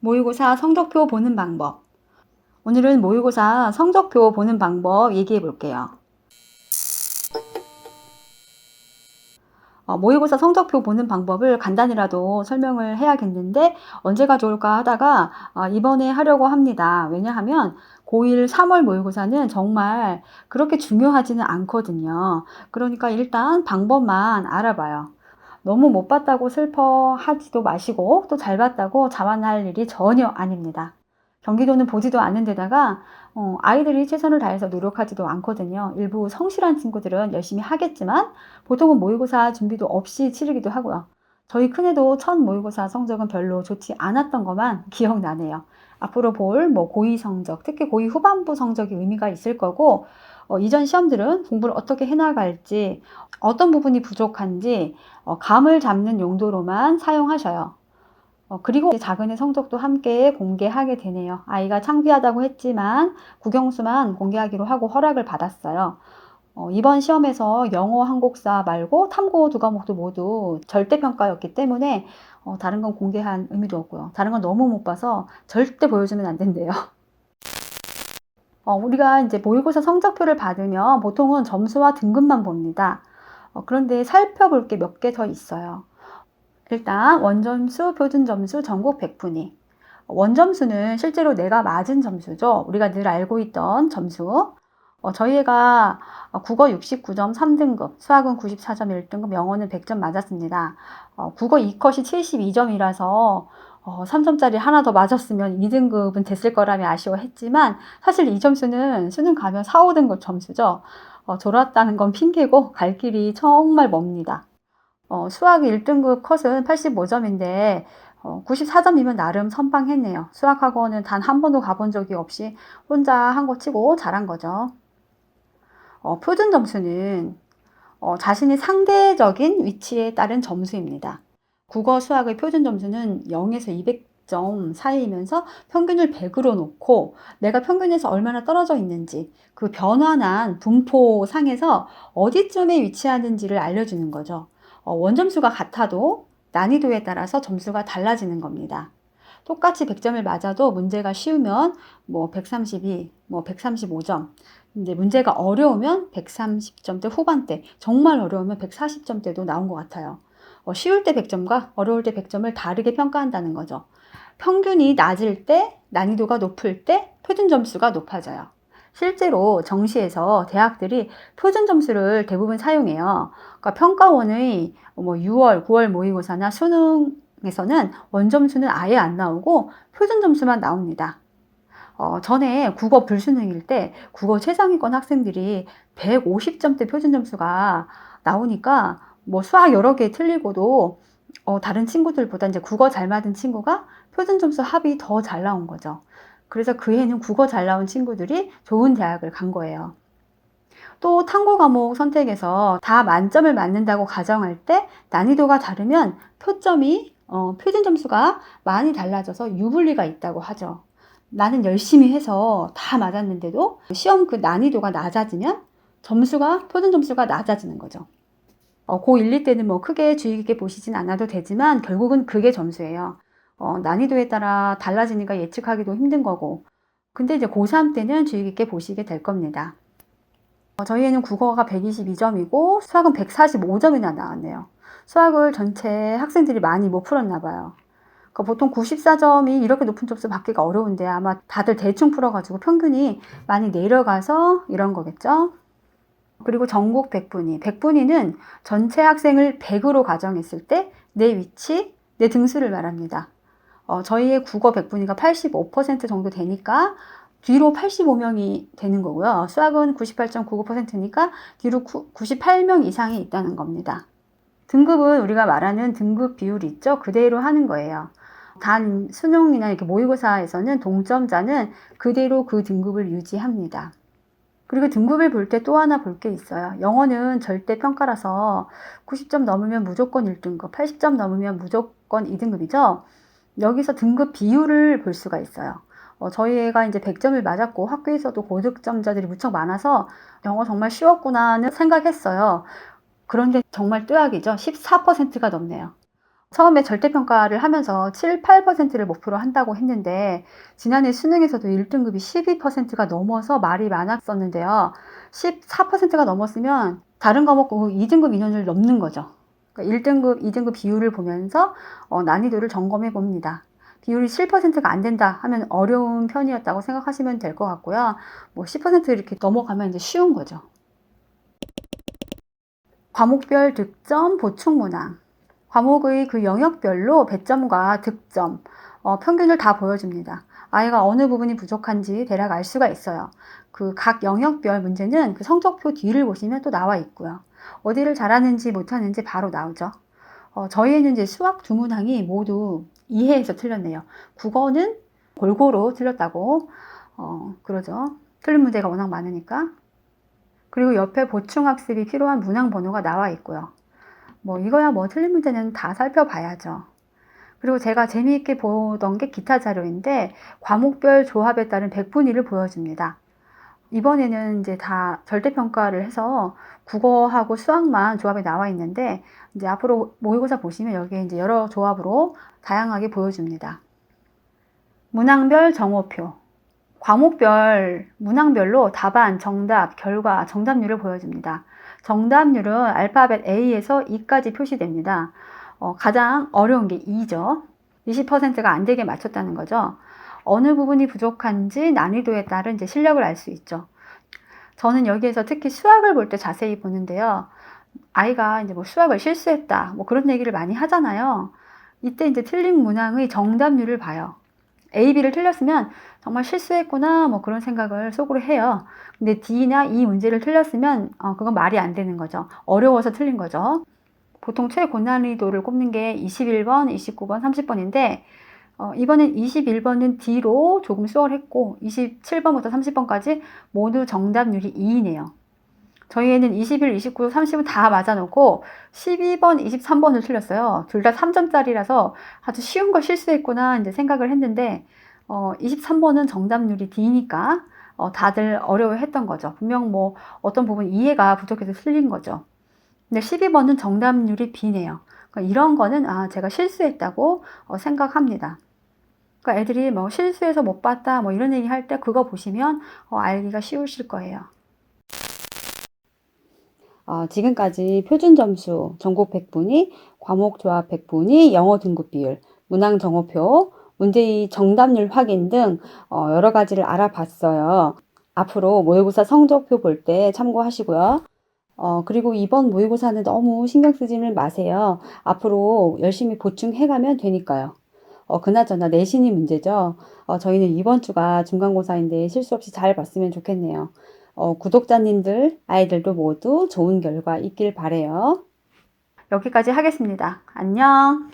모의고사 성적표 보는 방법. 오늘은 모의고사 성적표 보는 방법 얘기해 볼게요. 모의고사 성적표 보는 방법을 간단히라도 설명을 해야겠는데 언제가 좋을까 하다가 이번에 하려고 합니다. 왜냐하면 고1 3월 모의고사는 정말 그렇게 중요하지는 않거든요. 그러니까 일단 방법만 알아봐요. 너무 못 봤다고 슬퍼하지도 마시고 또 잘 봤다고 자만할 일이 전혀 아닙니다. 경기도는 보지도 않는 데다가 아이들이 최선을 다해서 노력하지도 않거든요. 일부 성실한 친구들은 열심히 하겠지만 보통은 모의고사 준비도 없이 치르기도 하고요. 저희 큰애도 첫 모의고사 성적은 별로 좋지 않았던 것만 기억나네요. 앞으로 볼 고2 성적, 특히 고2 후반부 성적이 의미가 있을 거고 이전 시험들은 공부를 어떻게 해나갈지 어떤 부분이 부족한지 감을 잡는 용도로만 사용하셔요. 그리고 작은 애 성적도 함께 공개하게 되네요. 아이가 창피하다고 했지만 국영수만 공개하기로 하고 허락을 받았어요. 이번 시험에서 영어 한국사 말고 탐구 두 과목도 모두 절대평가였기 때문에 다른 건 공개한 의미도 없고요. 다른 건 너무 못 봐서 절대 보여주면 안 된대요. 우리가 이제 모의고사 성적표를 받으면 보통은 점수와 등급만 봅니다. 그런데 살펴볼 게 몇 개 더 있어요. 일단 원점수, 표준점수, 전국 100분위. 원점수는 실제로 내가 맞은 점수죠. 우리가 늘 알고 있던 점수. 저희 애가 국어 69점 3등급, 수학은 94점 1등급, 영어는 100점 맞았습니다. 국어 2컷이 72점이라서 3점짜리 하나 더 맞았으면 2등급은 됐을 거라며 아쉬워했지만 사실 이 점수는 수능 가면 4, 5등급 점수죠. 졸았다는 건 핑계고 갈 길이 정말 멉니다. 수학 1등급 컷은 85점인데 94점이면 나름 선방했네요. 수학학원은 단 한 번도 가본 적이 없이 혼자 한 거 치고 잘한 거죠. 표준 점수는 자신의 상대적인 위치에 따른 점수입니다. 국어 수학의 표준 점수는 0에서 200점 사이이면서 평균을 100으로 놓고 내가 평균에서 얼마나 떨어져 있는지 그 변환한 분포상에서 어디쯤에 위치하는지를 알려주는 거죠. 원점수가 같아도 난이도에 따라서 점수가 달라지는 겁니다. 똑같이 100점을 맞아도 문제가 쉬우면 132, 135점. 이제 문제가 어려우면 130점대 후반대, 정말 어려우면 140점대도 나온 것 같아요. 쉬울 때 100점과 어려울 때 100점을 다르게 평가한다는 거죠. 평균이 낮을 때, 난이도가 높을 때 표준 점수가 높아져요. 실제로 정시에서 대학들이 표준 점수를 대부분 사용해요. 그러니까 평가원의 6월, 9월 모의고사나 수능에서는 원점수는 아예 안 나오고 표준 점수만 나옵니다. 전에 국어 불수능일 때 국어 최상위권 학생들이 150점대 표준 점수가 나오니까 수학 여러 개 틀리고도 다른 친구들보다 이제 국어 잘 맞은 친구가 표준 점수 합이 더 잘 나온 거죠. 그래서 그 해는 국어 잘 나온 친구들이 좋은 대학을 간 거예요. 또 탐구 과목 선택에서 다 만점을 맞는다고 가정할 때 난이도가 다르면 표준 점수가 많이 달라져서 유불리가 있다고 하죠. 나는 열심히 해서 다 맞았는데도 시험 그 난이도가 낮아지면 표준 점수가 낮아지는 거죠. 고1, 2 때는 크게 주의 깊게 보시진 않아도 되지만 결국은 그게 점수예요. 난이도에 따라 달라지니까 예측하기도 힘든 거고. 근데 이제 고3 때는 주의 깊게 보시게 될 겁니다. 저희 애는 국어가 122점이고 수학은 145점이나 나왔네요. 수학을 전체 학생들이 많이 못 풀었나 봐요. 그러니까 보통 94점이 이렇게 높은 점수 받기가 어려운데 아마 다들 대충 풀어가지고 평균이 많이 내려가서 이런 거겠죠. 그리고 전국 100분위. 100분위는 전체 학생을 100으로 가정했을 때 내 위치, 내 등수를 말합니다. 저희의 국어 100분위가 85% 정도 되니까 뒤로 85명이 되는 거고요. 수학은 98.99%니까 뒤로 98명 이상이 있다는 겁니다. 등급은 우리가 말하는 등급 비율이 있죠. 그대로 하는 거예요. 단 수능이나 이렇게 모의고사에서는 동점자는 그대로 그 등급을 유지합니다. 그리고 등급을 볼 때 또 하나 볼 게 있어요. 영어는 절대 평가라서 90점 넘으면 무조건 1등급, 80점 넘으면 무조건 2등급이죠. 여기서 등급 비율을 볼 수가 있어요. 저희 애가 이제 100점을 맞았고 학교에서도 고득점자들이 무척 많아서 영어 정말 쉬웠구나는 생각했어요. 그런데 정말 뜨악이죠. 14%가 넘네요. 처음에 절대평가를 하면서 7-8%를 목표로 한다고 했는데 지난해 수능에서도 1등급이 12%가 넘어서 말이 많았었는데요. 14%가 넘었으면 다른 과목 2등급 인원을 넘는 거죠. 그러니까 1등급, 2등급 비율을 보면서 난이도를 점검해 봅니다. 비율이 7%가 안 된다 하면 어려운 편이었다고 생각하시면 될 것 같고요. 뭐 10% 이렇게 넘어가면 이제 쉬운 거죠. 과목별 득점 보충 문항. 과목의 그 영역별로 배점과 득점, 평균을 다 보여줍니다. 아이가 어느 부분이 부족한지 대략 알 수가 있어요. 그 각 영역별 문제는 그 성적표 뒤를 보시면 또 나와 있고요. 어디를 잘하는지 못하는지 바로 나오죠. 저희는 이제 수학 두 문항이 모두 이해해서 틀렸네요. 국어는 골고루 틀렸다고 그러죠. 틀린 문제가 워낙 많으니까. 그리고 옆에 보충학습이 필요한 문항 번호가 나와 있고요. 뭐 이거야 뭐 틀린 문제는 다 살펴봐야죠. 그리고 제가 재미있게 보던 게 기타 자료인데 과목별 조합에 따른 백분위를 보여줍니다. 이번에는 이제 다 절대평가를 해서 국어하고 수학만 조합에 나와 있는데 이제 앞으로 모의고사 보시면 여기에 이제 여러 조합으로 다양하게 보여줍니다. 문항별 정오표. 과목별 문항별로 답안, 정답, 결과, 정답률을 보여줍니다. 정답률은 알파벳 A에서 E까지 표시됩니다. 가장 어려운 게 2죠. 20%가 안 되게 맞췄다는 거죠. 어느 부분이 부족한지 난이도에 따른 이제 실력을 알 수 있죠. 저는 여기에서 특히 수학을 볼 때 자세히 보는데요. 아이가 이제 뭐 수학을 실수했다, 뭐 그런 얘기를 많이 하잖아요. 이때 이제 틀린 문항의 정답률을 봐요. A, B를 틀렸으면 정말 실수했구나 뭐 그런 생각을 속으로 해요. 근데 D나 E 문제를 틀렸으면 그건 말이 안 되는 거죠. 어려워서 틀린 거죠. 보통 최고난이도를 꼽는 게 21번, 29번, 30번인데 이번엔 21번은 D로 조금 수월했고 27번부터 30번까지 모두 정답률이 2이네요. 저희 애는 21, 29, 30은 다 맞아놓고 12번, 23번을 틀렸어요. 둘 다 3점짜리라서 아주 쉬운 거 실수했구나 이제 생각을 했는데 23번은 정답률이 D니까 다들 어려워했던 거죠. 분명 뭐 어떤 부분 이해가 부족해서 틀린 거죠. 근데 12번은 정답률이 B네요. 그러니까 이런 거는 제가 실수했다고 생각합니다. 그러니까 애들이 뭐 실수해서 못 봤다 뭐 이런 얘기 할 때 그거 보시면 알기가 쉬우실 거예요. 지금까지 표준 점수, 전국 100분위, 과목 조합 100분위, 영어 등급 비율, 문항 정오표, 문제의 정답률 확인 등 여러 가지를 알아봤어요. 앞으로 모의고사 성적표 볼 때 참고하시고요. 그리고 이번 모의고사는 너무 신경 쓰지는 마세요. 앞으로 열심히 보충해가면 되니까요. 그나저나 내신이 문제죠. 저희는 이번 주가 중간고사인데 실수 없이 잘 봤으면 좋겠네요. 구독자님들, 아이들도 모두 좋은 결과 있길 바래요. 여기까지 하겠습니다. 안녕.